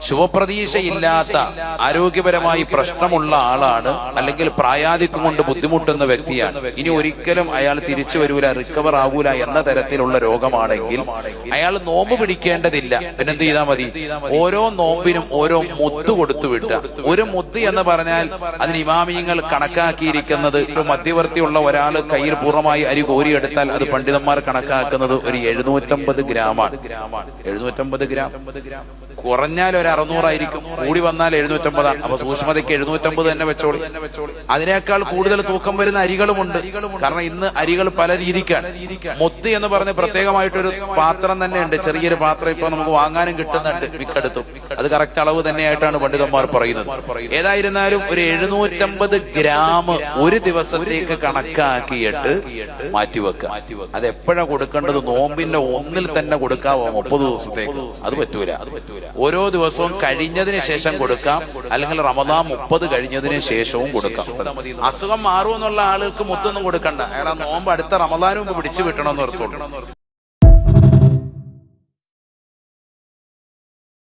ശുഭപ്രതീക്ഷയില്ലാത്ത ആരോഗ്യപരമായി പ്രശ്നമുള്ള ആളാണ്, അല്ലെങ്കിൽ പ്രായാധിക്യം കൊണ്ട് ബുദ്ധിമുട്ടുന്ന വ്യക്തിയാണ്, ഇനി ഒരിക്കലും അയാൾ തിരിച്ചു വരൂല, റിക്കവർ ആകൂല എന്ന തരത്തിലുള്ള രോഗമാണെങ്കിൽ അയാൾ നോമ്പ് പിടിക്കേണ്ടതില്ല. പിന്നെന്ത് ചെയ്താൽ മതി? ഓരോ നോമ്പിനും ഓരോ മുത്ത് കൊടുത്തു വിട്ട. ഒരു മുത്ത് എന്ന് പറഞ്ഞാൽ അതിന് ഇമാമിയങ്ങൾ കണക്കാക്കിയിരിക്കുന്നത്, ഒരു മധ്യവർത്തിയുള്ള ഒരാൾ കയ്യിൽ പൂർണ്ണമായി അരി കോരിയെടുത്താൽ അത് പണ്ഡിതന്മാർ കണക്കാക്കുന്നത് ഒരു 750 ഗ്രാമാണ്. 750 ഗ്രാം കുറഞ്ഞാൽ ഒരു 600 ആയിരിക്കും, കൂടി വന്നാൽ 750 ആണ്. അപ്പൊ സൂക്ഷ്മതയ്ക്ക് 750 തന്നെ വെച്ചോളി. അതിനേക്കാൾ കൂടുതൽ തൂക്കം വരുന്ന അരികളുമുണ്ട്. കാരണം ഇന്ന് അരികൾ പല രീതിക്കാണ്. മുത്ത് എന്ന് പറഞ്ഞ് പ്രത്യേകമായിട്ടൊരു പാത്രം തന്നെ ഉണ്ട്, ചെറിയൊരു പാത്രം ഇപ്പൊ നമുക്ക് വാങ്ങാനും കിട്ടുന്നുണ്ട് മിക്കടുത്തും. അത് കറക്റ്റ് അളവ് തന്നെയായിട്ടാണ് പണ്ഡിതന്മാർ പറയുന്നത്. ഏതായിരുന്നാലും ഒരു 750 ഗ്രാം ഒരു ദിവസത്തേക്ക് കണക്കാക്കിയിട്ട് മാറ്റിവെക്കുക. അത് എപ്പോഴാ കൊടുക്കേണ്ടത്? നോമ്പിന്റെ 1 തന്നെ കൊടുക്കാവോ 30 ദിവസത്തേക്ക്? അത് പറ്റൂല. ഓരോ ദിവസവും കഴിഞ്ഞതിന് ശേഷം കൊടുക്കാം, അല്ലെങ്കിൽ റമദാൻ 30 കഴിഞ്ഞതിന് ശേഷവും കൊടുക്കാം. അസുഖം മാറുമെന്നുള്ള ആളുകൾക്ക് മുത്തൊന്നും കൊടുക്കണ്ട, അയാൾ നോമ്പ് അടുത്ത റമദാനും പിടിച്ചു വിട്ടണമെന്ന് ഓർത്തോളൂ.